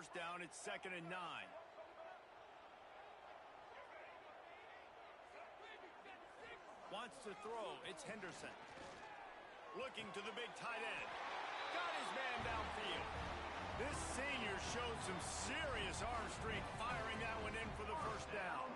first down. It's 2nd and 9. Wants to throw. It's Henderson. Looking to the big tight end. Got his man downfield. This senior showed some serious arm strength firing that one in for the first down.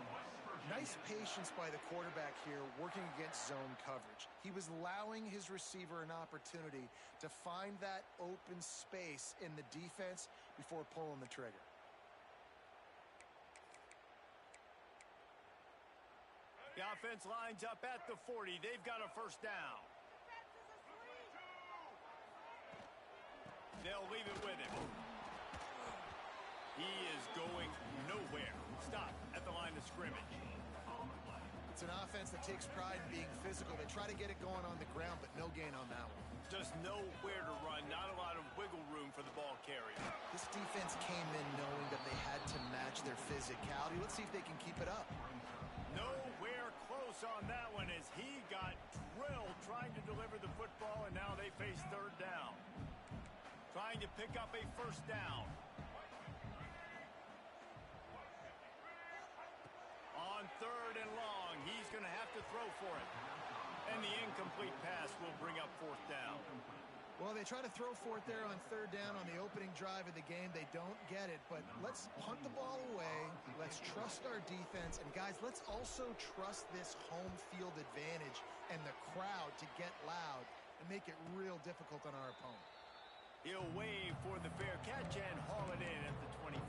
Nice patience by the quarterback here working against zone coverage. He was allowing his receiver an opportunity to find that open space in the defense before pulling the trigger. The offense lines up at the 40. They've got a first down. They'll leave it with him. He is going nowhere. Stop at the line of scrimmage. It's an offense that takes pride in being physical. They try to get it going on the ground, but no gain on that one. Just nowhere to run. Not a lot of wiggle room for the ball carrier. This defense came in knowing that they had to match their physicality. Let's see if they can keep it up. Nowhere close on that one as he got drilled trying to deliver the football, and now they face third down. Trying to pick up a first down. On 3rd and long, he's going to have to throw for it. And the incomplete pass will bring up 4th down. Well, they try to throw for it there on 3rd down on the opening drive of the game. They don't get it, but let's punt the ball away. Let's trust our defense. And, guys, let's also trust this home field advantage and the crowd to get loud and make it real difficult on our opponent. He'll wave for the fair catch and haul it in at the 25.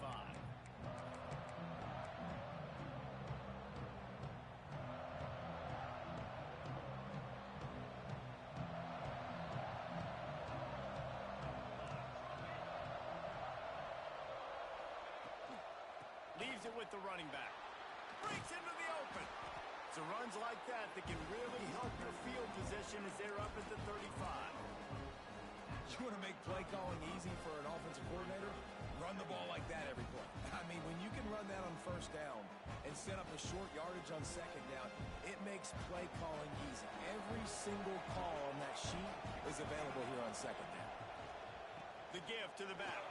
Leaves it with the running back. Breaks into the open. So runs like that can really help your field position as they're up at the 35. You want to make play calling easy for an offensive coordinator? Run the ball like that every play. I mean, when you can run that on first down and set up a short yardage on second down, it makes play calling easy. Every single call on that sheet is available here on second down. The give to the back.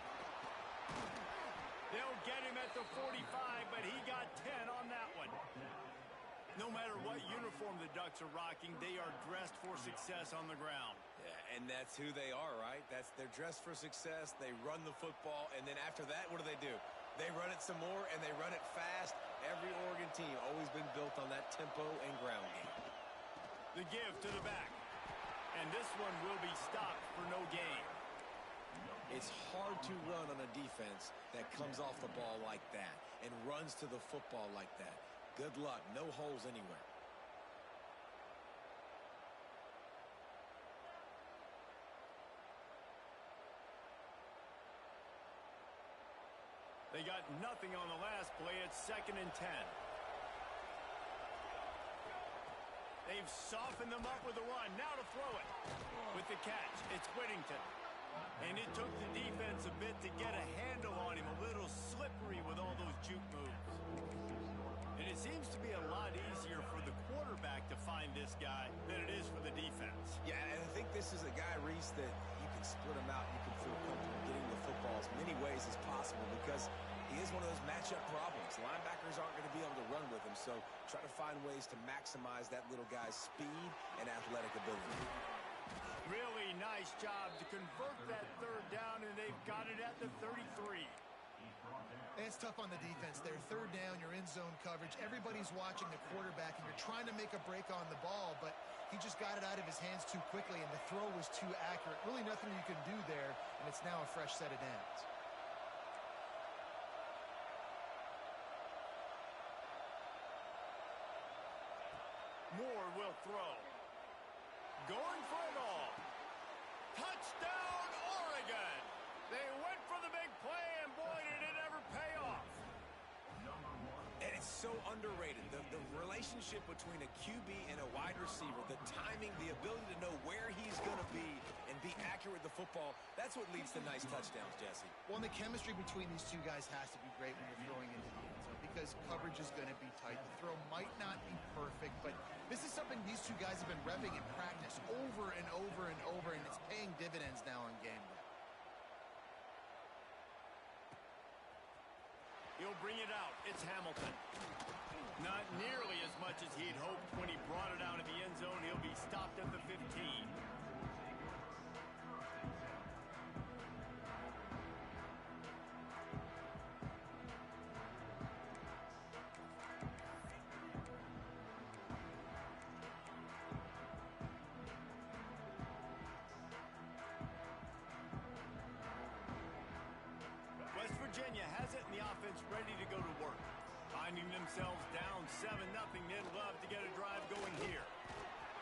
They'll get him at the 45, but he got 10 on that one. No matter what uniform the Ducks are rocking, they are dressed for success on the ground. Yeah, and that's who they are, right? They're dressed for success. They run the football, and then after that, what do? They run it some more, and they run it fast. Every Oregon team always been built on that tempo and ground game. The give to the back. And this one will be stopped for no gain. It's hard to run on a defense that comes off the ball like that and runs to the football like that. Good luck. No holes anywhere. They got nothing on the last play. It's 2nd and 10. They've softened them up with the run. Now to throw it. With the catch, it's Whittington. And it took the defense a bit to get a handle on him. A little slippery with all those juke moves. And it seems to be a lot easier for the quarterback to find this guy than it is for the defense. Yeah, and I think this is a guy, Reese, that you can split him out. You can feel comfortable getting the football as many ways as possible because he is one of those matchup problems. Linebackers aren't going to be able to run with him, so try to find ways to maximize that little guy's speed and athletic ability. Really nice job to convert that 3rd down, and they've got it at the 33. It's tough on the defense there. 3rd down, you're in zone coverage. Everybody's watching the quarterback, and you're trying to make a break on the ball, but he just got it out of his hands too quickly, and the throw was too accurate. Really nothing you can do there, and it's now a fresh set of downs. Moore will throw. Going for it all. Touchdown, Oregon! They went for the big play, and boy, did it ever pay off. And it's so underrated. The relationship between a QB and a wide receiver, the timing, the ability to know where he's going to be and be accurate with the football, that's what leads to nice touchdowns, Jesse. Well, and the chemistry between these two guys has to be great when you're throwing into the end zone because coverage is going to be tight. The throw might not be perfect, but this is something these two guys have been repping in practice over and over and over, and it's paying dividends now in game day. He'll bring it out. It's Hamilton. Not nearly as much as he'd hoped when he brought it out of the end zone. He'll be stopped at the 15. West Virginia has it, and the offense ready to go to work. Finding themselves down 7-0, they'd love to get a drive going here.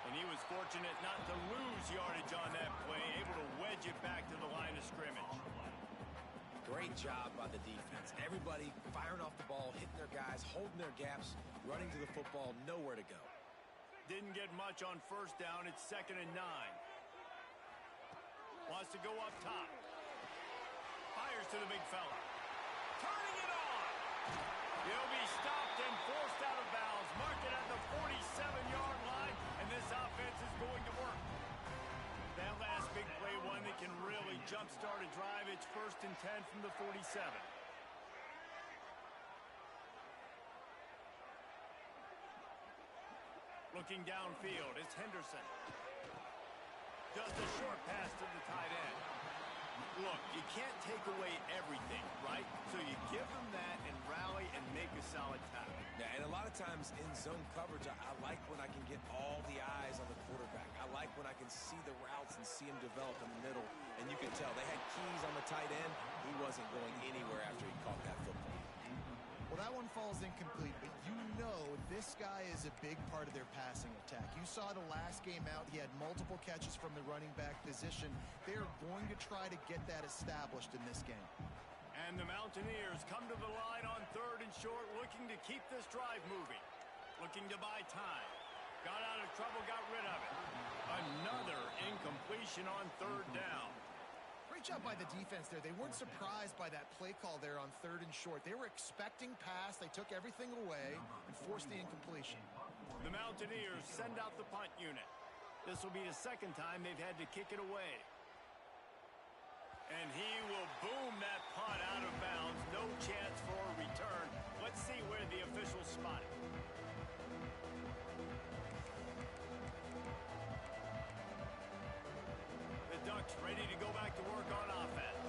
And he was fortunate not to lose yardage on that play, able to wedge it back to the line of scrimmage. Great job by the defense. Everybody firing off the ball, hitting their guys, holding their gaps, running to the football, nowhere to go. Didn't get much on first down. It's 2nd and 9. Wants to go up top. Fires to the big fella. Turning it on. He'll be stopped and forced out of bounds. Mark it at the 47-yard line, and this offense is going to work. That last big play, one that can really jumpstart a drive. It's 1st and 10 from the 47. Looking downfield, it's Henderson. Just a short pass to the tight end. Look, you can't take away everything, right? So you give them that and rally and make a solid tackle. Yeah, and a lot of times in zone coverage, I like when I can get all the eyes on the quarterback. I like when I can see the routes and see him develop in the middle. And you can tell they had keys on the tight end. He wasn't going anywhere after he caught that football. Well, that one falls incomplete, but you know this guy is a big part of their passing attack. You saw the last game out, he had multiple catches from the running back position. They're going to try to get that established in this game. And the Mountaineers come to the line on 3rd and short, looking to keep this drive moving. Looking to buy time. Got out of trouble, got rid of it. Another incompletion on 3rd down. Great job by the defense there. They weren't surprised by that play call there on 3rd and short. They were expecting pass. They took everything away and forced the incompletion. The Mountaineers send out the punt unit. This will be the 2nd time they've had to kick it away. And he will boom that punt out of bounds. No chance for a return. Let's see where the officials spot it. The Ducks ready to go back to work on offense.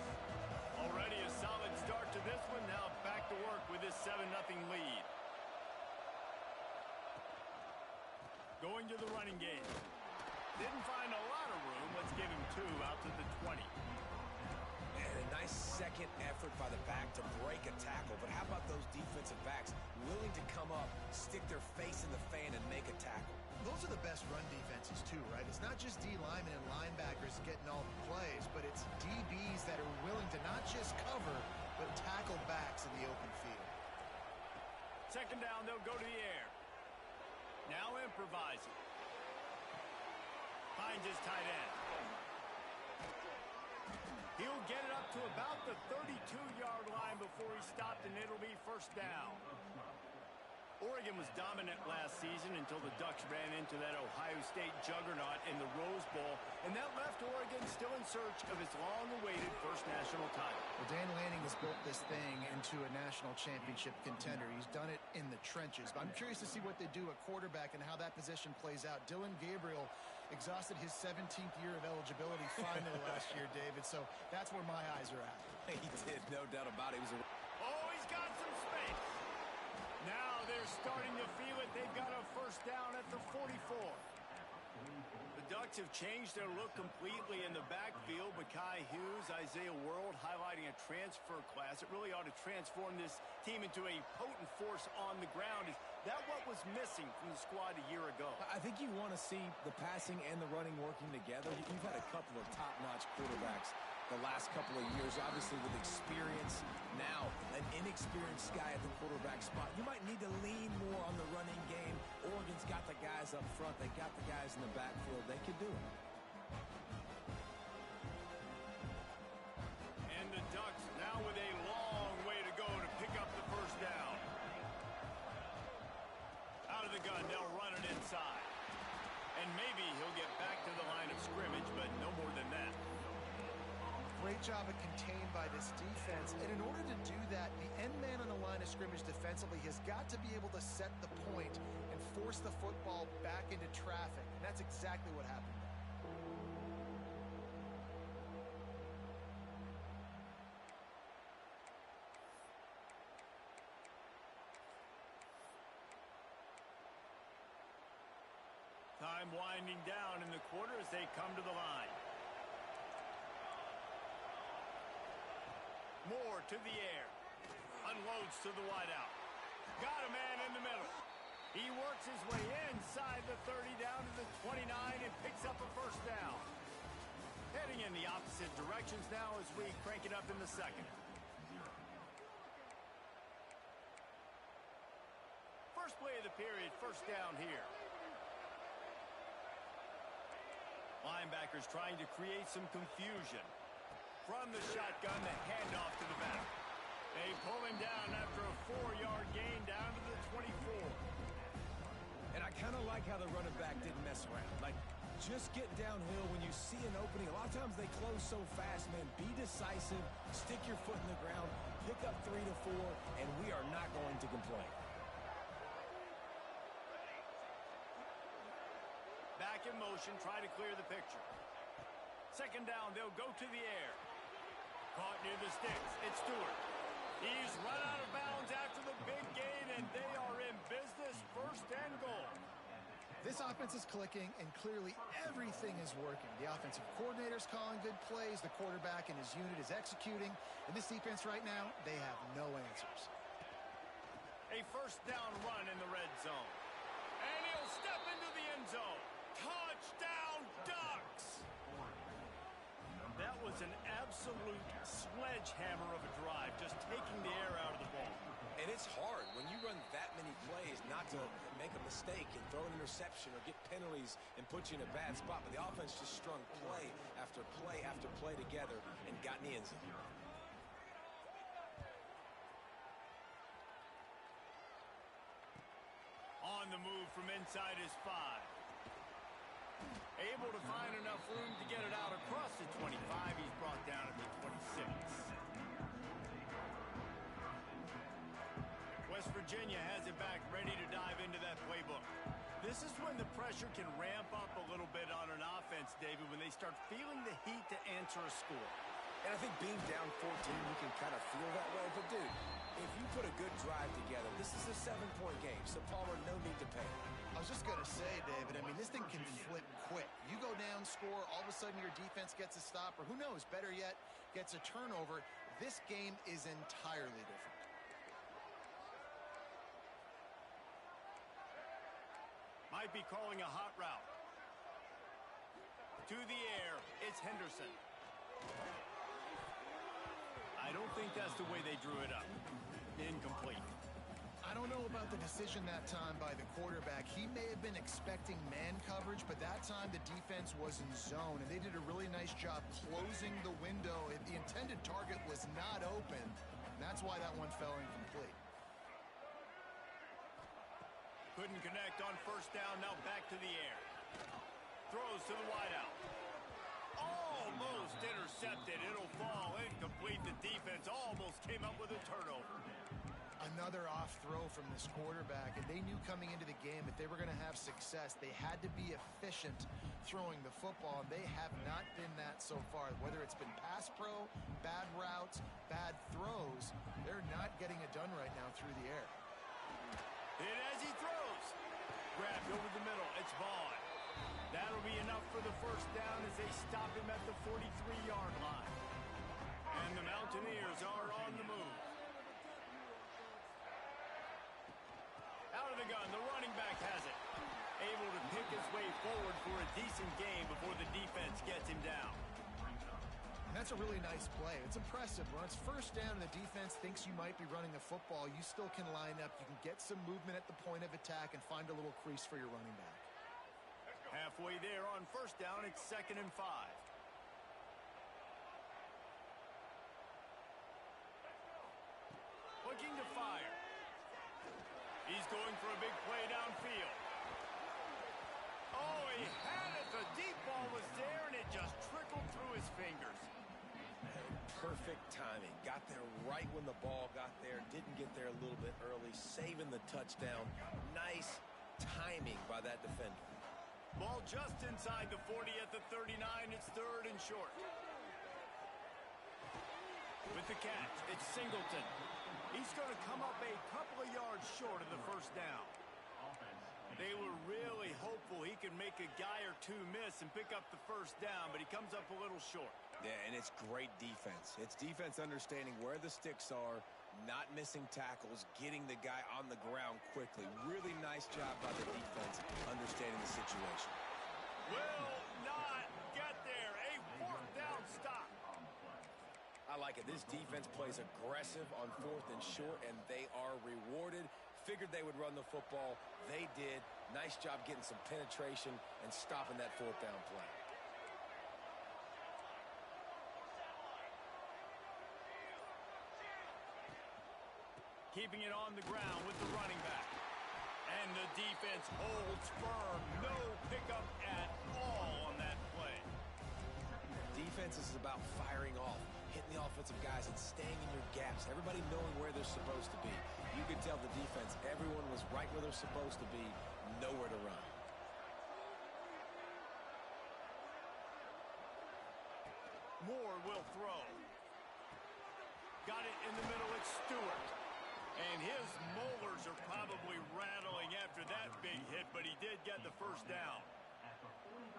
Already a solid start to this one. Now back to work with this 7-0 lead. Going to the running game. Didn't find a lot of room. Let's give him 2 out to the 20. And a nice second effort by the back to break a tackle. But how about those defensive backs willing to come up, stick their face in the fan, and make a tackle? Those are the best run defenses too, right? It's not just D linemen and linebackers getting all the plays, but it's DBs that are willing to not just cover, but tackle backs in the open field. 2nd down, they'll go to the air. Now improvising. Finds his tight end. He'll get it up to about the 32-yard line before he stopped, and it'll be 1st down. Oregon was dominant last season until the Ducks ran into that Ohio State juggernaut in the Rose Bowl, and that left Oregon still in search of its long-awaited first national title. Well, Dan Lanning has built this thing into a national championship contender. He's done it in the trenches. But I'm curious to see what they do at quarterback and how that position plays out. Dylan Gabriel exhausted his 17th year of eligibility finally last year, David. So that's where my eyes are at. He did, no doubt about it. Oh, he's got some space. Now they're starting to feel it. They've got a 1st down at the 44. The Ducks have changed their look completely in the backfield. Mekhi Hughes, Isaiah World highlighting a transfer class. It really ought to transform this team into a potent force on the ground. Is that what was missing from the squad a year ago? I think you want to see the passing and the running working together. You've had a couple of top-notch quarterbacks the last couple of years, obviously with experience. Now, an inexperienced guy at the quarterback spot. You might need to lean more on the running game. Oregon's got the guys up front. They got the guys in the backfield. They could do it. And the Ducks now with a long way to go to pick up the 1st down. Out of the gun, they'll run it inside. And maybe he'll get back to the line of scrimmage, but no more than that. Great job of contained by this defense. And in order to do that, the end man on the line of scrimmage defensively has got to be able to set the point and force the football back into traffic. And that's exactly what happened. Time winding down in the quarter as they come to the line. Moore to the air. Unloads to the wideout. Got a man in the middle. He works his way inside the 30 down to the 29 and picks up a first down. Heading in the opposite directions now as we crank it up in the second. First play of the period, first down here. Linebackers trying to create some confusion. From the shotgun, the handoff to the back. They pull him down after a 4-yard gain down to the 24. And I kind of like how the running back didn't mess around. Like, just get downhill when you see an opening. A lot of times they close so fast, man. Be decisive, stick your foot in the ground, pick up 3 to 4, and we are not going to complain. Back in motion, try to clear the picture. Second down, they'll go to the air. Caught near the sticks. It's Stewart. He's run out of bounds after the big gain, and they are in business, first and goal. This offense is clicking, and clearly everything is working. The offensive coordinator's calling good plays. The quarterback and his unit is executing. And this defense right now, they have no answers. A first down run in the red zone. And he'll step into the end zone. Touchdown, Ducks! That was an absolute sledgehammer of a drive, just taking the air out of the ball. And it's hard when you run that many plays not to make a mistake and throw an interception or get penalties and put you in a bad spot. But the offense just strung play after play after play together and got in the end zone. On the move from inside his 5. Able to find enough room to get it out across the 25. He's brought down at the 26. West Virginia has it back, ready to dive into that playbook. This is when the pressure can ramp up a little bit on an offense, David, when they start feeling the heat to answer a score. And I think being down 14, you can kind of feel that way. But, dude, if you put a good drive together, this is a 7-point game. So, Palmer, no need to panic. I was just going to say, David, I mean, this thing can flip quick. You go down, score, all of a sudden your defense gets a stop, or who knows, better yet, gets a turnover. This game is entirely different. Might be calling a hot route. To the air, it's Henderson. I don't think that's the way they drew it up. Incomplete. I don't know about the decision that time by the quarterback. He may have been expecting man coverage, but that time the defense was in zone, and they did a really nice job closing the window. The intended target was not open, and that's why that one fell incomplete. Couldn't connect on first down, now back to the air. Throws to the wideout. Almost intercepted. It'll fall incomplete. The defense almost came up with a turnover. Another off throw from this quarterback, and they knew coming into the game if they were going to have success, they had to be efficient throwing the football, and they have not been that so far. Whether it's been pass pro, bad routes, bad throws, they're not getting it done right now through the air. And as he throws, grabbed over the middle, it's Vaughn. That'll be enough for the first down as they stop him at the 43-yard line. And the Mountaineers are on the move. Out of the gun, the running back has it. Able to pick his way forward for a decent gain before the defense gets him down. And that's a really nice play. It's impressive. When it's first down and the defense thinks you might be running the football, you still can line up. You can get some movement at the point of attack and find a little crease for your running back. Halfway there on first down, it's 2nd and 5. Looking to fire. He's going for a big play downfield. Oh, he had it. The deep ball was there, and it just trickled through his fingers. Perfect timing. Got there right when the ball got there. Didn't get get there a little bit early, saving the touchdown. Nice timing by that defender. Ball just inside the 40 at the 39. It's 3rd and short. With the catch, it's Singleton. He's going to come up a couple of yards short of the first down. They were really hopeful he could make a guy or two miss and pick up the first down, but he comes up a little short. Yeah, and it's great defense. It's defense understanding where the sticks are, not missing tackles, getting the guy on the ground quickly. Really nice job by the defense understanding the situation. Will not get there. A 4th down stop. I like it. This defense plays aggressive on 4th and short, and they are rewarded. Figured they would run the football. They did. Nice job getting some penetration and stopping that 4th down play. Keeping it on the ground with the running back. And the defense holds firm. No pickup at all on that play. Defense is about firing off, hitting the offensive guys and staying in your gaps. Everybody knowing where they're supposed to be. You could tell the defense, everyone was right where they're supposed to be, nowhere to run. Moore will throw. Got it in the middle, it's Stewart. And his molars are probably rattling after that big hit, but he did get the first down.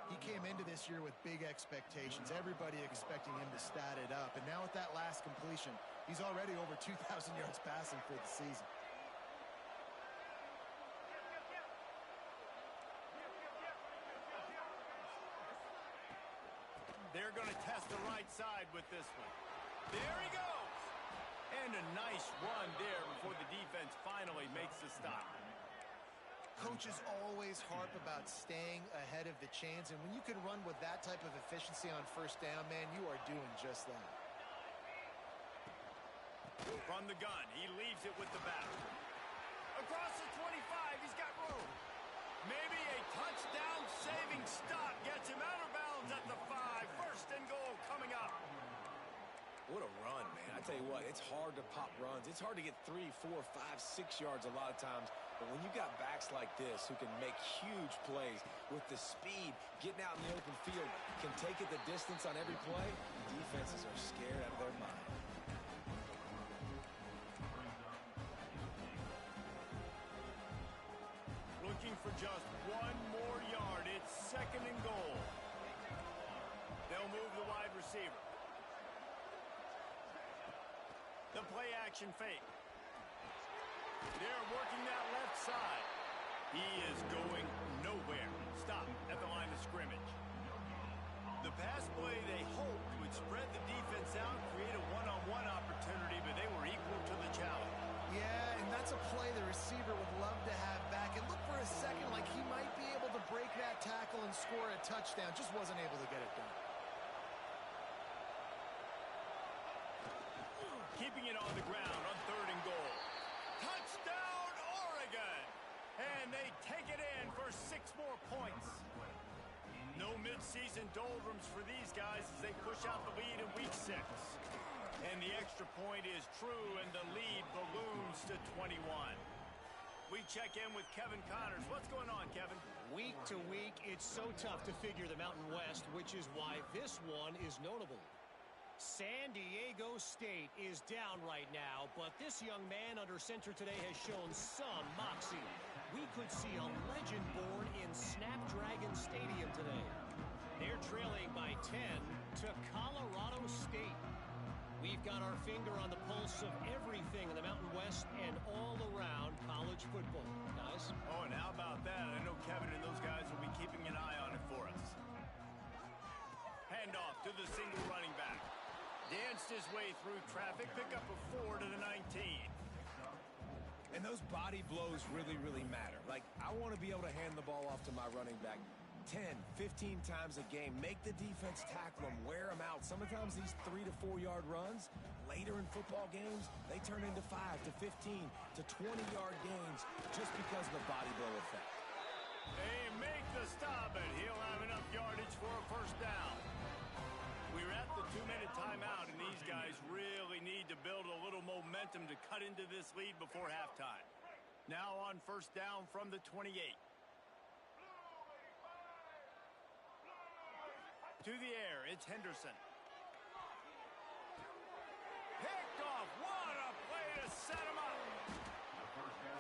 He came into this year with big expectations. Everybody expecting him to stat it up. And now with that last completion, he's already over 2,000 yards passing for the season. They're going to test the right side with this one. There he goes. And a nice run there before the defense finally makes the stop. Coaches always harp about staying ahead of the chains, and when you can run with that type of efficiency on first down, man, you are doing just that. From the gun, he leaves it with the back. Across the 25, he's got room. Maybe a touchdown-saving stop gets him out of bounds at the 5. 1st and goal coming up. What a run, man. I tell you what, it's hard to pop runs. It's hard to get 3, 4, 5, 6 yards a lot of times. But when you got backs like this who can make huge plays with the speed, getting out in the open field, can take it the distance on every play, defenses are scared out of their mind. Looking for just 1 more yard. It's 2nd and goal. They'll move the wide receiver. The play action fake. They're working that left side. He is going nowhere. Stop at the line of scrimmage. The pass play they hoped would spread the defense out, create a one-on-one opportunity, but they were equal to the challenge. Yeah, and that's a play the receiver would love to have back. And look for a second like he might be able to break that tackle and score a touchdown. Just wasn't able to get it done. Keeping it on the ground on 3rd and goal. Touchdown, Oregon! And they take it in for 6 more points. No midseason doldrums for these guys as they push out the lead in week 6. And the extra point is true, and the lead balloons to 21. We check in with Kevin Connors. What's going on, Kevin? Week to week, it's so tough to figure the Mountain West, which is why this one is notable. San Diego State is down right now, but this young man under center today has shown some moxie. We could see a legend born in Snapdragon Stadium today. They're trailing by 10 to Colorado State. We've got our finger on the pulse of everything in the Mountain West and all around college football. Guys? Oh, and how about that? I know Kevin and those guys will be keeping an eye on it for us. Handoff to the single running back. Danced his way through traffic, pick up a 4 to the 19. And those body blows really, really matter. Like, I want to be able to hand the ball off to my running back 10, 15 times a game. Make the defense tackle them, wear them out. Sometimes these 3 to 4 yard runs, later in football games, they turn into 5 to 15 to 20 yard gains just because of the body blow effect. They make the stop, and he'll have enough yardage for a first down. We're at the 2-minute timeout, and these guys really need to build a little momentum to cut into this lead before halftime. Now on first down from the 28. To the air, it's Henderson. Picked off. What a play to set him up.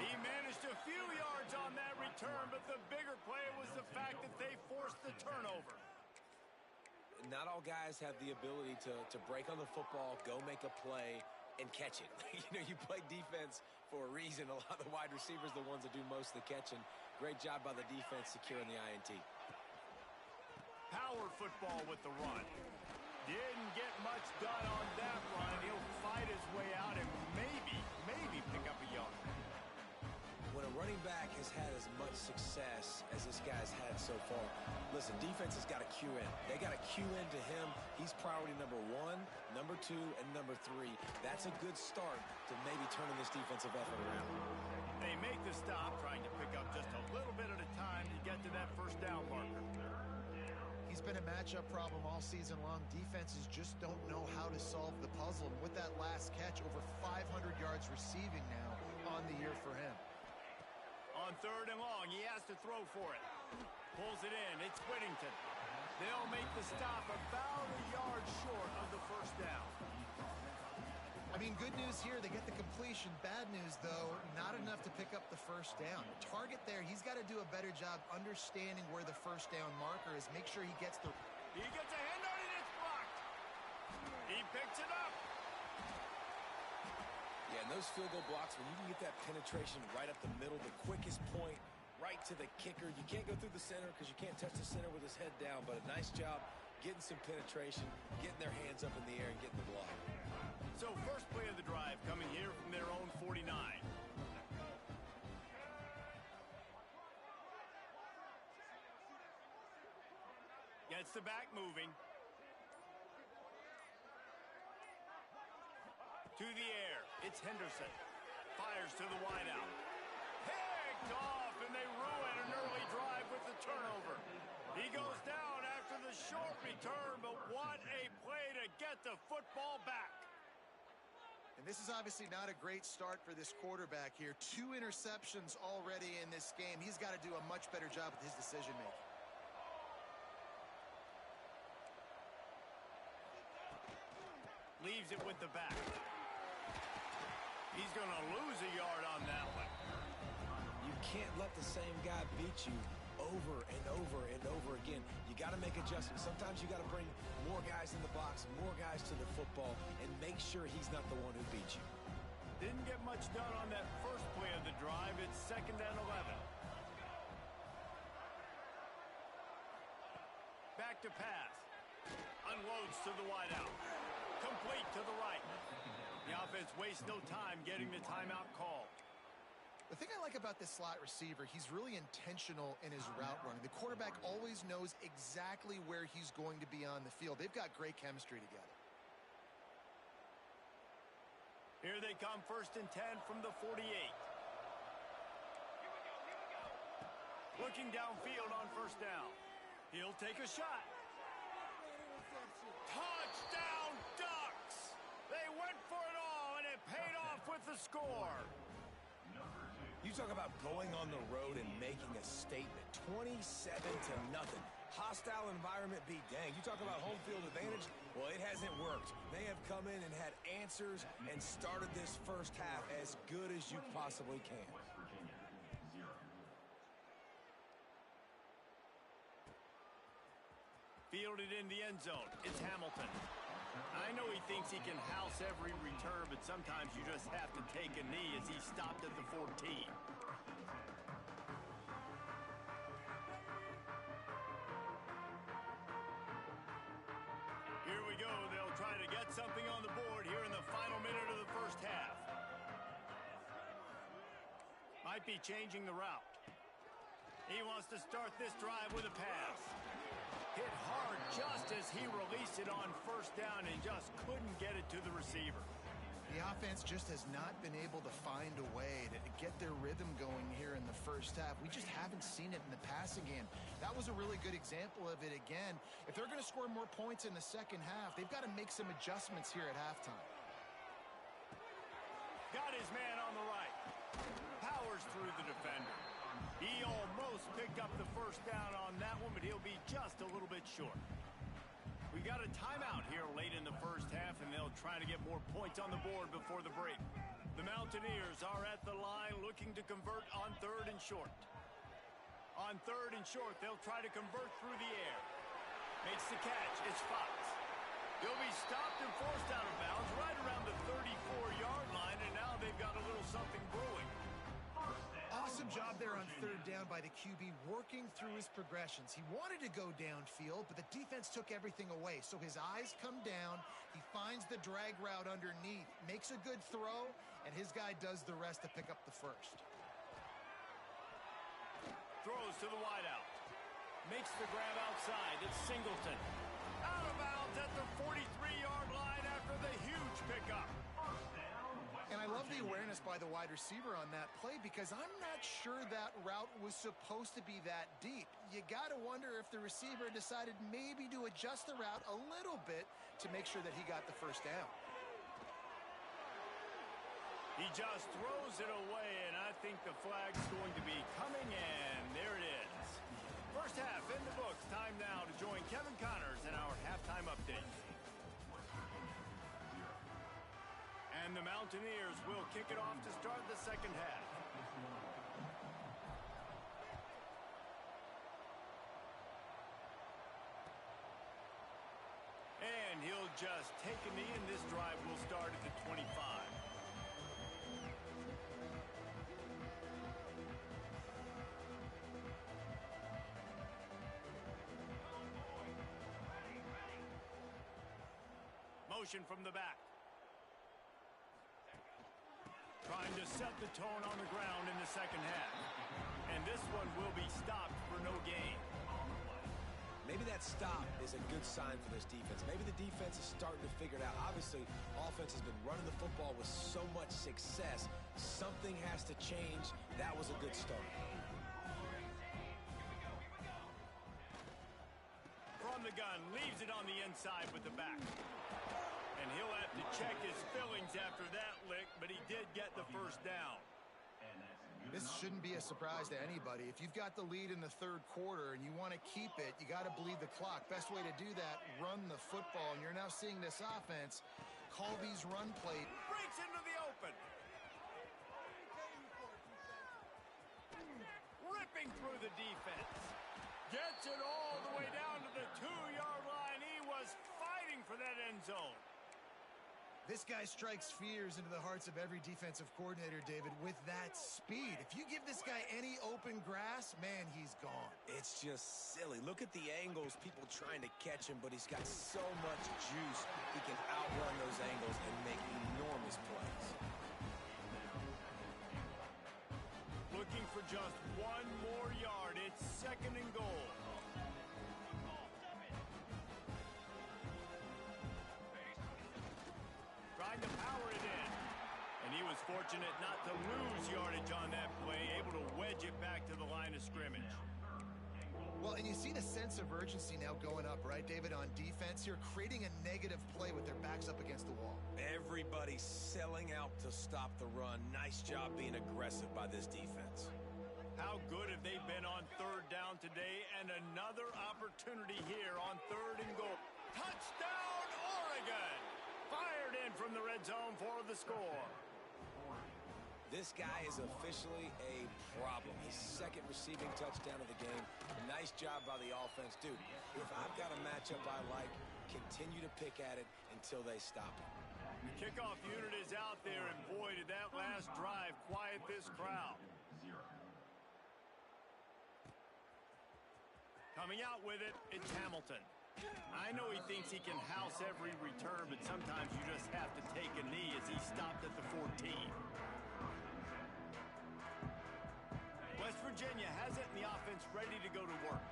He managed a few yards on that return, but the bigger play was the fact that they forced the turnover. Not all guys have the ability to break on the football, go make a play, and catch it. You play defense for a reason. A lot of the wide receivers are the ones that do most of the catching. Great job by the defense securing the INT. Power football with the run. Didn't get much done on that run. He'll fight his way out and maybe pick up a yard. When a running back has had as much success as this guy's had so far, listen, defense has got to cue in. They got to cue into him. He's priority number 1, number 2, and number 3. That's a good start to maybe turning this defensive effort around. They make the stop, trying to pick up just a little bit at a time to get to that first down marker. He's been a matchup problem all season long. Defenses just don't know how to solve the puzzle. And with that last catch, over 500 yards receiving now on the year for him. On third and long, he has to throw for it. Pulls it in. It's Whittington. They'll make the stop about a yard short of the first down. I mean, good news here, they get the completion. Bad news, though, not enough to pick up the first down. The target there, he's got to do a better job understanding where the first down marker is. Make sure he gets the... He gets a hand on it, it's blocked. He picks it up. Yeah, and those field goal blocks, when you can get that penetration right up the middle, the quickest point, right to the kicker. You can't go through the center because you can't touch the center with his head down, but a nice job getting some penetration, getting their hands up in the air, and getting the block. So first play of the drive coming here from their own 49. Gets the back moving. To the air, it's Henderson. Fires to the wideout. Picked off, and they ruin an early drive with the turnover. He goes down after the short return, but what a play to get the football back. And this is obviously not a great start for this quarterback here. 2 interceptions already in this game. He's got to do a much better job with his decision-making. Leaves it with the back. He's going to lose a yard on that one. You can't let the same guy beat you over and over and over again. You got to make adjustments. Sometimes you got to bring more guys in the box, more guys to the football, and make sure he's not the one who beat you. Didn't get much done on that first play of the drive. It's 2nd and 11. Back to pass. Unloads to the wideout. Complete to the right. The offense wastes no time getting the timeout call. The thing I like about this slot receiver, he's really intentional in his route running. The quarterback always knows exactly where he's going to be on the field. They've got great chemistry together. Here they come, 1st and 10 from the 48. Looking downfield on first down. He'll take a shot. Touchdown Ducks! They went for it all, and it paid off with the score. You talk about going on the road and making a statement. 27-0. Hostile environment be dang. You talk about home field advantage? Well, it hasn't worked. They have come in and had answers and started this first half as good as you possibly can. Fielded in the end zone. It's Hamilton. I know he thinks he can house every return, but sometimes you just have to take a knee as he stopped at the 14. Here we go. They'll try to get something on the board here in the final minute of the first half. Might be changing the route. He wants to start this drive with a pass. Hit hard just as he released it on first down and just couldn't get it to the receiver. The offense just has not been able to find a way to get their rhythm going here in the first half. We just haven't seen it in the passing game. That was a really good example of it again. If they're going to score more points in the second half, they've got to make some adjustments here at halftime. Got his man on the right. Powers through the defender. He almost picked up the first down on that one, but he'll be just a little bit short. We got a timeout here late in the first half, and they'll try to get more points on the board before the break. The Mountaineers are at the line looking to convert on 3rd and short. On 3rd and short, they'll try to convert through the air. Makes the catch. It's Fox. He'll be stopped and forced out of bounds right around the 34-yard line, and now they've got a little something brewing. Awesome job there on 3rd down by the QB, working through his progressions. He wanted to go downfield, but the defense took everything away. So his eyes come down, he finds the drag route underneath, makes a good throw, and his guy does the rest to pick up the first. Throws to the wideout. Makes the grab outside. It's Singleton. Out of bounds at the 43-yard line after the huge pickup. And I love the awareness by the wide receiver on that play because I'm not sure that route was supposed to be that deep. You got to wonder if the receiver decided maybe to adjust the route a little bit to make sure that he got the first down. He just throws it away, and I think the flag's going to be coming, and there it is. First half in the books. Time now to join Kevin Connors in our halftime update. And the Mountaineers will kick it off to start the second half. And he'll just take a knee, and this drive will start at the 25. Motion from the back. Trying to set the tone on the ground in the second half. And this one will be stopped for no gain. Maybe that stop is a good sign for this defense. Maybe the defense is starting to figure it out. Obviously, offense has been running the football with so much success. Something has to change. That was a good start. From the gun, leaves it on the inside with the back. And he'll have to check his fillings after that lick, but he did get the first down. This shouldn't be a surprise to anybody. If you've got the lead in the 3rd quarter and you want to keep it, you got to bleed the clock. Best way to do that, run the football. And you're now seeing this offense call these run plays. Breaks into the open. Ripping through the defense. Gets it all the way down to the 2-yard line. He was fighting for that end zone. This guy strikes fears into the hearts of every defensive coordinator, David, with that speed. If you give this guy any open grass, man, he's gone. It's just silly. Look at the angles, people trying to catch him, but he's got so much juice. He can outrun those angles and make enormous plays. Looking for just one more yard. It's 2nd and goal. Trying to power it in. And he was fortunate not to lose yardage on that play, able to wedge it back to the line of scrimmage. Well, and you see the sense of urgency now going up, right, David, on defense here, creating a negative play with their backs up against the wall. Everybody's selling out to stop the run. Nice job being aggressive by this defense. How good have they been on 3rd down today? And another opportunity here on 3rd and goal. Touchdown, Oregon! Fired in from the red zone for the score. This guy is officially a problem. His 2nd receiving touchdown of the game. A nice job by the offense. Dude, if I've got a matchup I like, continue to pick at it until they stop it. The kickoff unit is out there, and boy, did that last drive quiet this crowd. Coming out with it, it's Hamilton. I know he thinks he can house every return, but sometimes you just have to take a knee as he stopped at the 14. West Virginia has it, and the offense ready to go to work.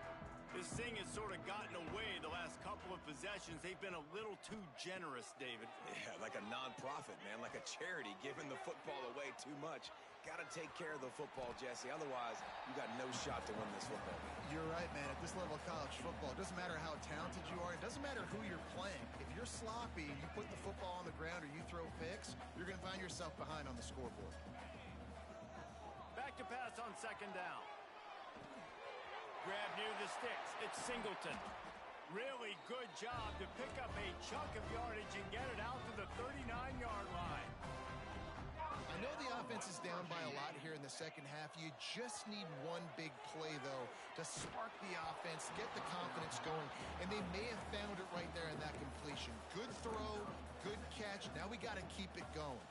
This thing has sort of gotten away the last couple of possessions. They've been a little too generous, David. Yeah, like a non-profit, man, like a charity giving the football away too much. Got to take care of the football, Jesse. Otherwise, you got no shot to win this football game. You're right, man. At this level of college football, it doesn't matter how talented you are. It doesn't matter who you're playing. If you're sloppy and you put the football on the ground or you throw picks, you're going to find yourself behind on the scoreboard. Back to pass on second down. Grab near the sticks. It's Singleton. Really good job to pick up a chunk of yardage and get it out to the 39-yard line. I know the offense is down by a lot here in the second half. You just need one big play, though, to spark the offense, get the confidence going, and they may have found it right there in that completion. Good throw, good catch. Now we got to keep it going.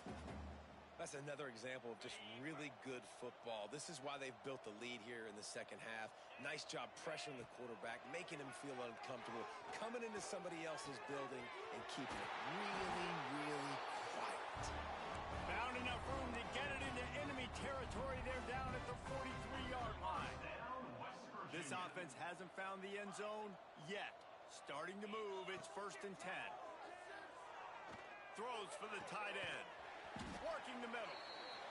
That's another example of just really good football. This is why they've built the lead here in the second half. Nice job pressuring the quarterback, making him feel uncomfortable, coming into somebody else's building and keeping it really, really quiet. Found enough room to get it into enemy territory. They're down at the 43-yard line. This offense hasn't found the end zone yet. Starting to move. It's 1st and 10. Throws for the tight end. Working the middle.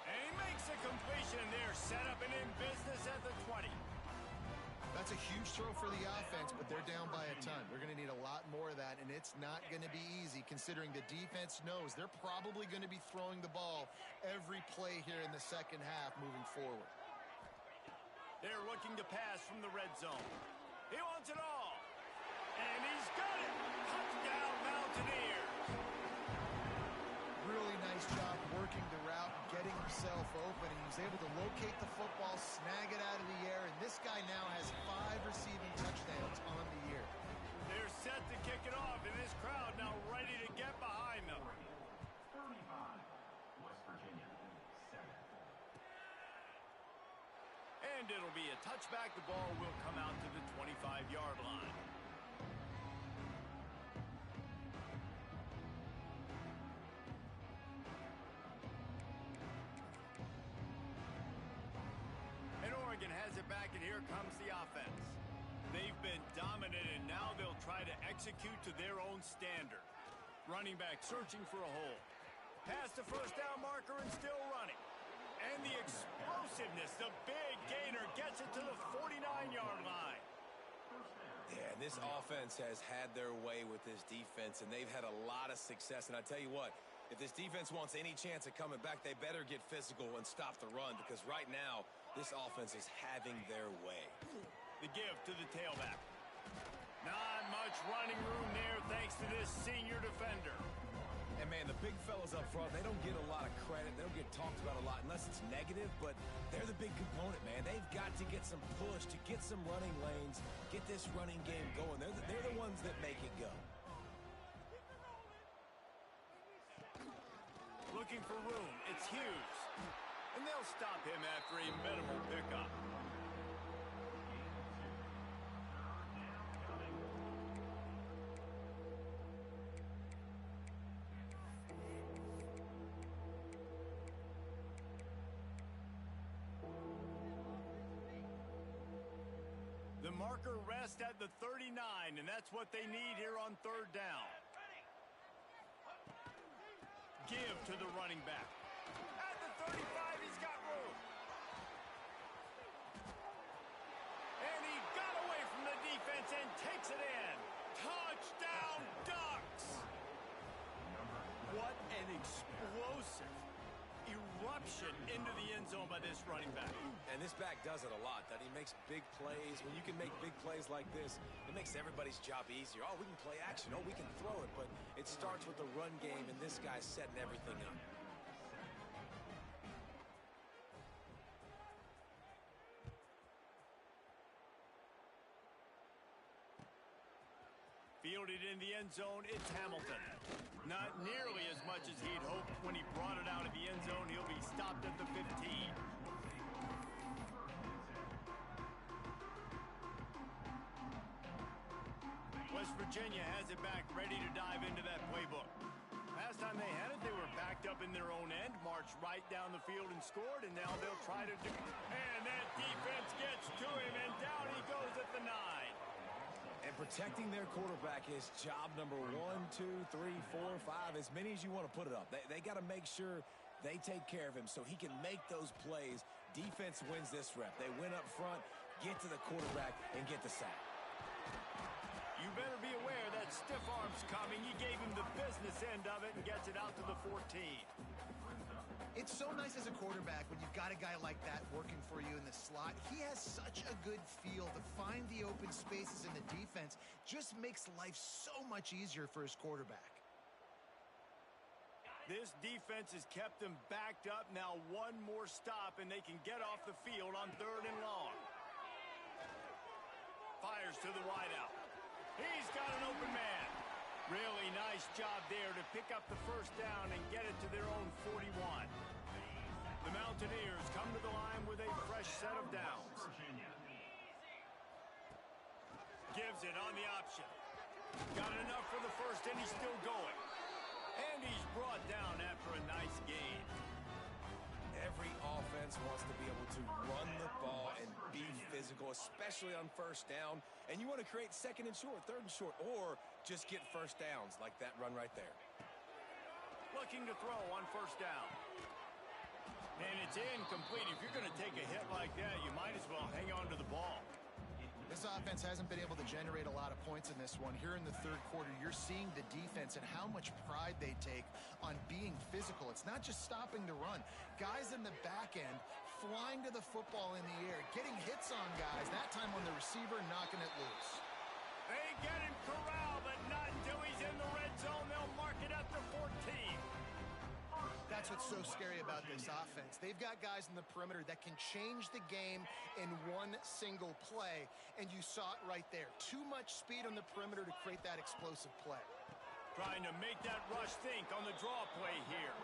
And he makes a completion. They're set up and in business at the 20. That's a huge throw for the offense, but they're down by a ton. They're going to need a lot more of that, and it's not going to be easy considering the defense knows they're probably going to be throwing the ball every play here in the second half moving forward. They're looking to pass from the red zone. He wants it all. And he's got it. Touchdown, Mountaineers. Really nice job working the route, getting himself open, and he was able to locate the football, snag it out of the air, and this guy now has 5 receiving touchdowns on the year. They're set to kick it off, and this crowd now ready to get behind them. 35, West Virginia, 7. And it'll be a touchback. The ball will come out to the 25-yard line. Has it back, and here comes the offense. They've been dominant, and now they'll try to execute to their own standard. Running back searching for a hole. Past the first down marker and still running. And the explosiveness, the big gainer, gets it to the 49-yard line. Yeah, this offense has had their way with this defense, and they've had a lot of success. And I tell you what, if this defense wants any chance of coming back, they better get physical and stop the run, because right now, this offense is having their way. The give to the tailback. Not much running room there thanks to this senior defender. And, man, the big fellas up front, they don't get a lot of credit. They don't get talked about a lot unless it's negative, but they're the big component, man. They've got to get some push, to get some running lanes, get this running game going. They're the ones that make it go. Looking for room. It's Hughes. And they'll stop him after a minimal pickup. The marker rests at the 39, and that's what they need here on 3rd down. Give to the running back. At the 35, he's got room. And he got away from the defense and takes it in. Touchdown, Ducks! What an explosive eruption into the end zone by this running back. And this back does it a lot, that he makes big plays. When you can make big plays like this, it makes everybody's job easier. Oh, we can play action. Oh, we can throw it. But it starts with the run game, and this guy's setting everything up. Fielded in the end zone, it's Hamilton. Not nearly as much as he'd hoped when he brought it out of the end zone. He'll be stopped at the 15. West Virginia has it back, ready to dive into that playbook. Last time they had it, they were backed up in their own end, marched right down the field and scored, and now they'll try to do... And that defense gets to him, and down he goes at the 9. And protecting their quarterback is job number 1, 2, 3, 4, 5, as many as you want to put it up. They got to make sure they take care of him so he can make those plays. Defense wins this rep. They win up front, get to the quarterback, and get the sack. You better be aware that stiff arm's coming. He gave him the business end of it and gets it out to the 14. It's so nice as a quarterback when you've got a guy like that working for you in the slot. He has such a good feel to find the open spaces in the defense. Just makes life so much easier for his quarterback. This defense has kept them backed up. Now one more stop and they can get off the field on 3rd and long. Fires to the wideout. He's got an open man. Really nice job there to pick up the first down and get it to their own 41. The Mountaineers come to the line with a fresh set of downs. Gives it on the option. Got enough for the first, and he's still going. And he's brought down after a nice gain. Every offense wants to be able to run the ball and be physical, especially on first down. And you want to create 2nd and short, 3rd and short, or just get first downs like that run right there. Looking to throw on first down. And it's incomplete. If you're going to take a hit like that, you might as well hang on to the ball. This offense hasn't been able to generate a lot of points in this one. Here in the 3rd quarter, you're seeing the defense and how much pride they take on being physical. It's not just stopping to run. Guys in the back end flying to the football in the air, getting hits on guys, that time on the receiver, knocking it loose. They get him corralled, but not until he's in the red zone. They'll mark it at the 14. That's what's so scary about this offense. They've got guys in the perimeter that can change the game in one single play, and you saw it right there. Too much speed on the perimeter to create that explosive play. Trying to make that rush think on the draw play here.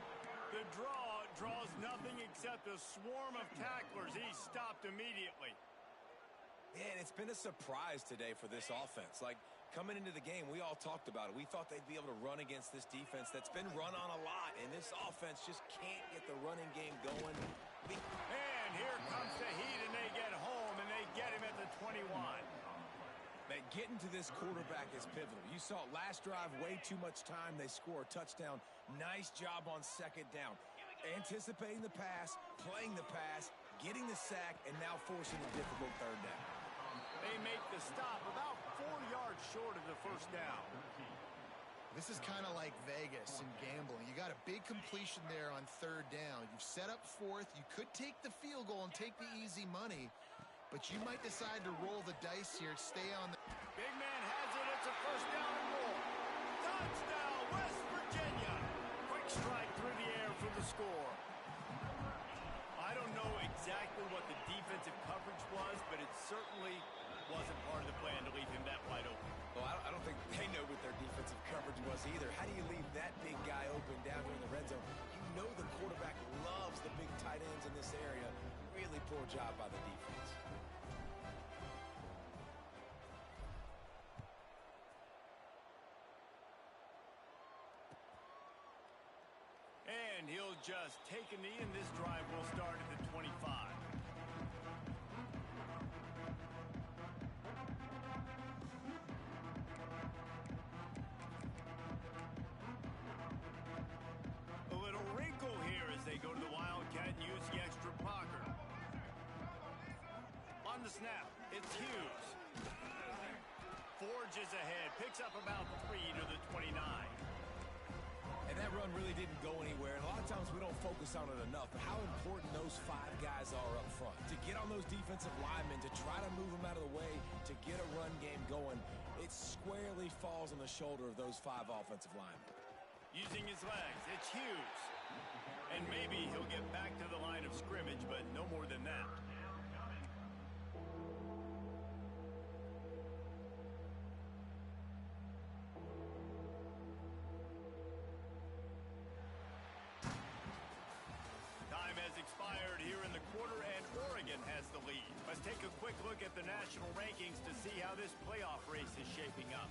The draw draws nothing except a swarm of tacklers. He's stopped immediately. Yeah, and it's been a surprise today for this offense. Like, coming into the game, we all talked about it. We thought they'd be able to run against this defense that's been run on a lot, and this offense just can't get the running game going. And here comes the heat, and they get home, and they get him at the 21. Man, getting to this quarterback is pivotal. You saw it last drive, way too much time. They score a touchdown. Nice job on 2nd down. Anticipating the pass, playing the pass, getting the sack, and now forcing a difficult 3rd down. They make the stop about 4 yards short of the first down. This is kind of like Vegas in gambling. You got a big completion there on 3rd down. You've set up 4th. You could take the field goal and take the easy money, but you might decide to roll the dice here, stay on the... Big man has it. It's a first down and more. Touchdown, West Virginia. Quick strike through the air for the score. I don't know exactly what the defensive coverage was, but it certainly wasn't part of the plan to leave him that wide open. Well, I don't think they know what their defensive coverage was either. How do you leave that big guy open down here in the red zone? You know the quarterback loves the big tight ends in this area. Really poor job by the defense. And he'll just take a knee, and this drive will start at the 25. A little wrinkle here as they go to the Wildcat and use the extra blocker. On the snap, it's Hughes. Forges ahead, picks up about 3 to the 29. And that run really didn't go anywhere. And a lot of times we don't focus on it enough. But how important those 5 guys are up front. To get on those defensive linemen, to try to move them out of the way, to get a run game going, it squarely falls on the shoulder of those 5 offensive linemen. Using his legs, it's Hughes. And maybe he'll get back to the line of scrimmage, but no more than that. Time has expired here in the quarter, and Oregon has the lead. Let's take a quick look at the national rankings to see how this playoff race is shaping up.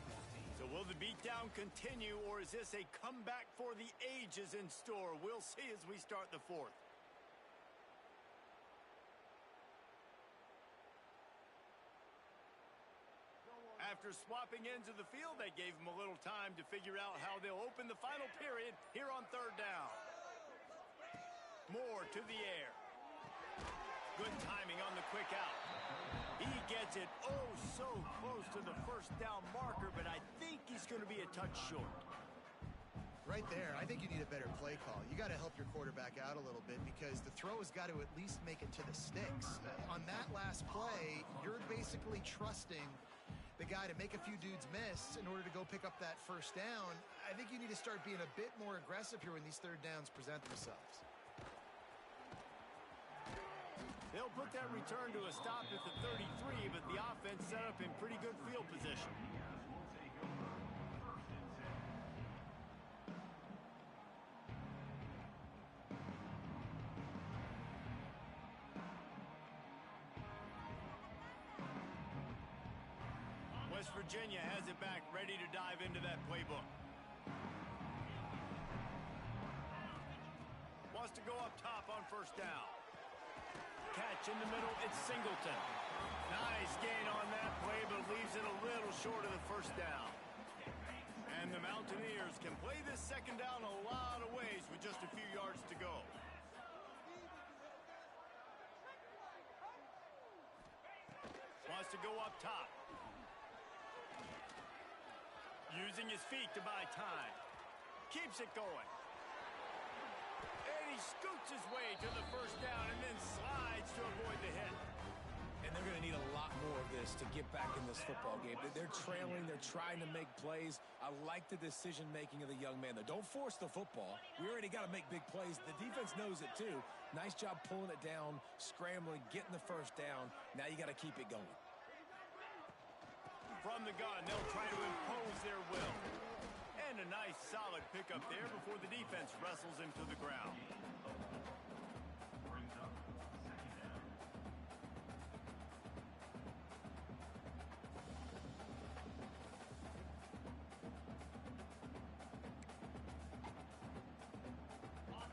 So will the beatdown continue, or is this a comeback for the ages in store? We'll see as we start the 4th. After swapping ends of the field, they gave him a little time to figure out how they'll open the final period here on third down. Moore to the air. Good timing on the quick out. He gets it oh so close to the first down marker, but I think he's going to be a touch short. Right there, I think you need a better play call. You got to help your quarterback out a little bit because the throw has got to at least make it to the sticks. On that last play, you're basically trusting the guy to make a few dudes miss in order to go pick up that first down. I think you need to start being a bit more aggressive here when these third downs present themselves. They'll put that return to a stop at the 33, but the offense set up in pretty good field position. West Virginia has it back, ready to dive into that playbook. Wants to go up top on first down. Catch in the middle, it's Singleton. Nice gain on that play, but leaves it a little short of the first down. And the Mountaineers can play this second down a lot of ways with just a few yards to go. Wants to go up top. Using his feet to buy time. Keeps it going. And he scoots his way to the first down and then slides to avoid the hit. And they're going to need a lot more of this to get back in this football game. They're trailing. They're trying to make plays. I like the decision-making of the young man, though. Don't force the football. We already got to make big plays. The defense knows it, too. Nice job pulling it down, scrambling, getting the first down. Now you got to keep it going. From the gun, they'll try to impose their will. And a nice solid pickup there before the defense wrestles him to the ground. Brings up second down.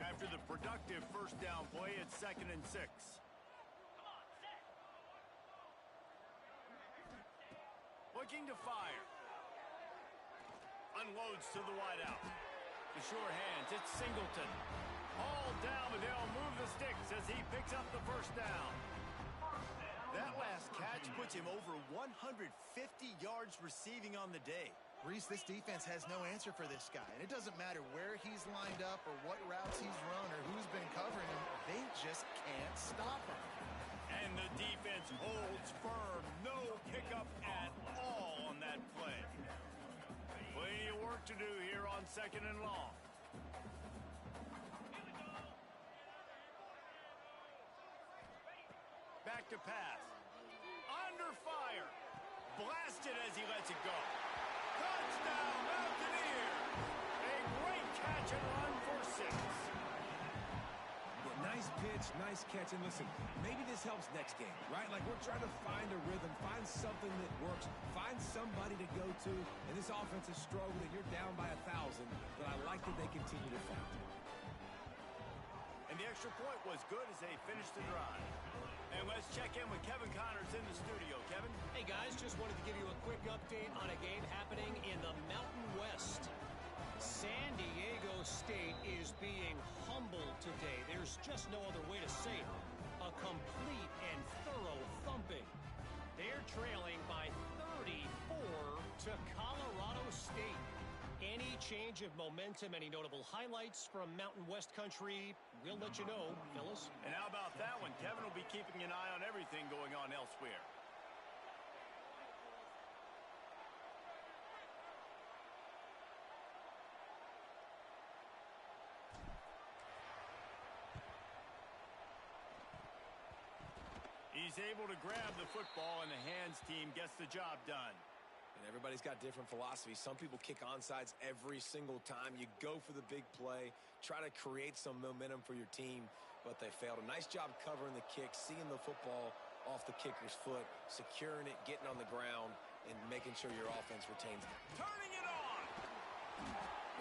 After the productive first down play, it's 2nd and 6. Looking to fire. Unloads to the wideout. The sure hands, it's Singleton. All down, but they'll move the sticks as he picks up the first down. That last catch puts him over 150 yards receiving on the day. Reese, this defense has no answer for this guy. And it doesn't matter where he's lined up or what routes he's run or who's been covering him. They just can't stop him. And the defense holds firm. No pickup at all on that play. Plenty of work to do here on 2nd and long. Back to pass. Under fire. Blasted as he lets it go. Touchdown, Mountaineers! A great catch and run for 6. Nice pitch, nice catch. And listen, maybe this helps next game, right? Like we're trying to find a rhythm, find something that works, find somebody to go to. And this offense is struggling. You're down by 1,000, but I like that they continue to fight. And the extra point was good as they finished the drive. And let's check in with Kevin Connors in the studio. Kevin? Hey, guys, just wanted to give you a quick update on a game happening in the Mountain West. San Diego State is being humbled today. There's just no other way to say it. A complete and thorough thumping. They're trailing by 34 to Colorado State. Any change of momentum, any notable highlights from Mountain West country, we'll let you know, fellas. And how about that one? Kevin will be keeping an eye on everything going on elsewhere. He's able to grab the football, and the hands team gets the job done. And everybody's got different philosophies. Some people kick onside every single time. You go for the big play, try to create some momentum for your team, but they failed. A nice job covering the kick, seeing the football off the kicker's foot, securing it, getting on the ground, and making sure your offense retains it. Turning it on!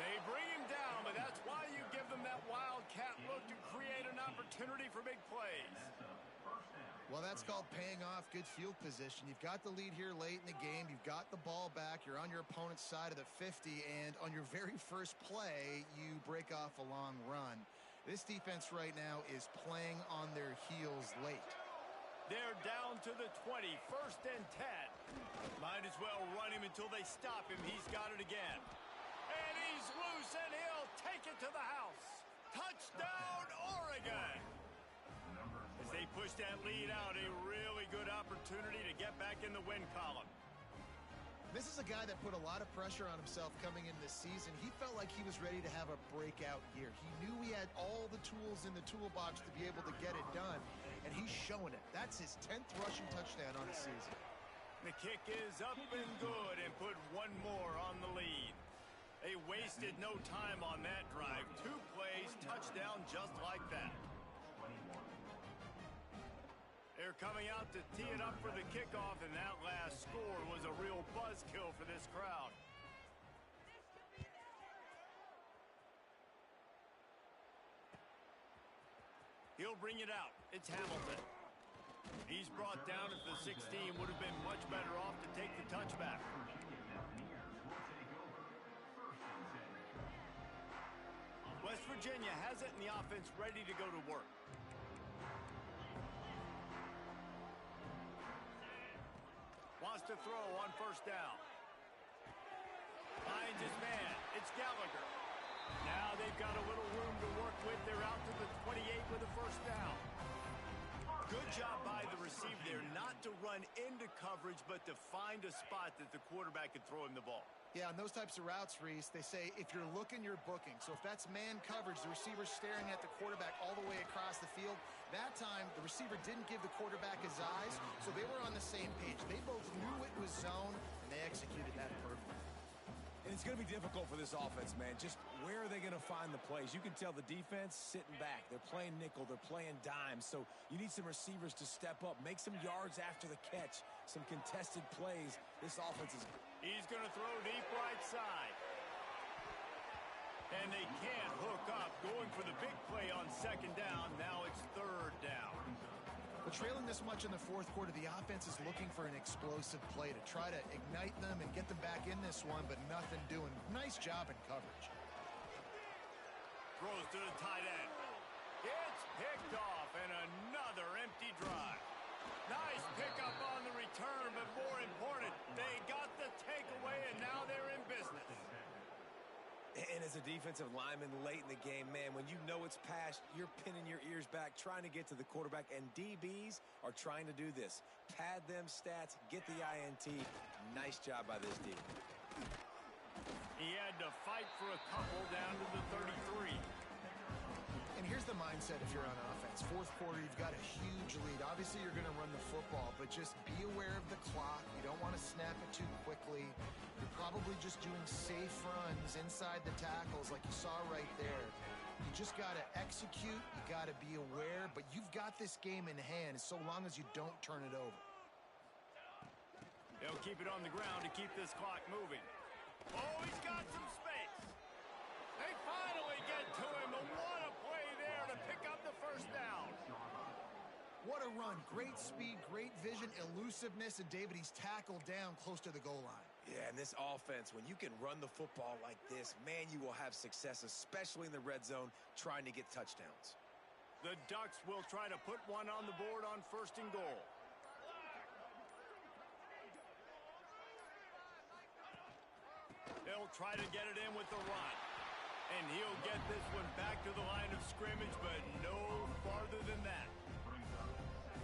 They bring him down, but that's why you give them that wildcat look to create an opportunity for big plays. That's a first down. Well, that's called paying off good field position. You've got the lead here late in the game. You've got the ball back. You're on your opponent's side of the 50, and on your very first play, you break off a long run. This defense right now is playing on their heels late. They're down to the 20, 1st and 10. Might as well run him until they stop him. He's got it again. And he's loose, and he'll take it to the house. Touchdown, Oregon! As they push that lead out, a really good opportunity to get back in the win column. This is a guy that put a lot of pressure on himself coming in this season. He felt like he was ready to have a breakout year. He knew he had all the tools in the toolbox to be able to get it done, and he's showing it. That's his 10th rushing touchdown on the season. The kick is up and good and put one more on the lead. They wasted no time on that drive. 2 plays, touchdown just like that. They're coming out to tee it up for the kickoff, and that last score was a real buzzkill for this crowd. He'll bring it out. It's Hamilton. He's brought down at the 16. Would have been much better off to take the touchback. West Virginia has it, and the offense ready to go to work. Wants to throw on 1st down. Finds his man. It's Gallagher. Now they've got a little room to work with. They're out to the 28 with a 1st down. Good job by the receiver there, not to run into coverage, but to find a spot that the quarterback could throw him the ball. Yeah, on those types of routes, Reese, they say if you're looking, you're booking. So if that's man coverage, the receiver's staring at the quarterback all the way across the field. That time, the receiver didn't give the quarterback his eyes, so they were on the same page. They both knew it was zone, and they executed that perfectly. And it's going to be difficult for this offense, man. Just where are they going to find the plays? You can tell the defense sitting back. They're playing nickel. They're playing dime. So you need some receivers to step up, make some yards after the catch, some contested plays. This offense is... He's going to throw deep right side. And they can't hook up. Going for the big play on 2nd down. Now it's 3rd down. But trailing this much in the 4th quarter, the offense is looking for an explosive play to try to ignite them and get them back in this one, but nothing doing. Nice job in coverage. Throws to the tight end. It's picked off, and another empty drive. Nice pickup on the return, but more important, they got the takeaway, and now they're in business. And as a defensive lineman late in the game, man, when you know it's past, you're pinning your ears back, trying to get to the quarterback, and DBs are trying to do this. Pad them stats, get the INT. Nice job by this D. He had to fight for a couple down to the 33. And here's the mindset if you're on offense. 4th quarter, you've got a huge lead. Obviously, you're going to run the football, but just be aware of the clock. You don't want to snap it too quickly. You're probably just doing safe runs inside the tackles like you saw right there. You just got to execute. You got to be aware, but you've got this game in hand so long as you don't turn it over. They'll keep it on the ground to keep this clock moving. Oh, he's got some space. They finally get to him. What a play there to pick up the 1st down. What a run. Great speed, great vision, elusiveness, and David, he's tackled down close to the goal line. Yeah, and this offense, when you can run the football like this, man, you will have success, especially in the red zone, trying to get touchdowns. The Ducks will try to put one on the board on 1st and goal. They'll try to get it in with the run. And he'll get this one back to the line of scrimmage, but no farther than that.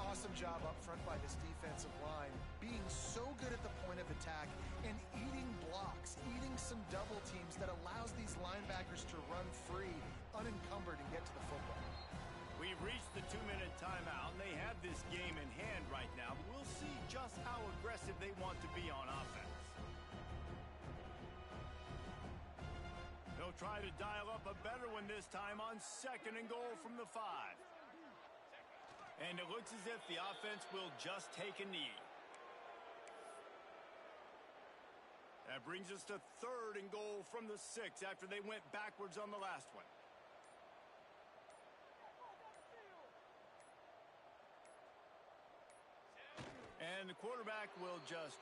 Awesome job up front by this defensive line, being so good at the point of attack and eating blocks, eating some double teams that allows these linebackers to run free, unencumbered, and get to the football. We've reached the 2-minute timeout, and they have this game in hand right now, but we'll see just how aggressive they want to be on offense. They'll try to dial up a better one this time on 2nd and goal from the 5. And it looks as if the offense will just take a knee. That brings us to 3rd and goal from the 6 after they went backwards on the last one. And the quarterback will just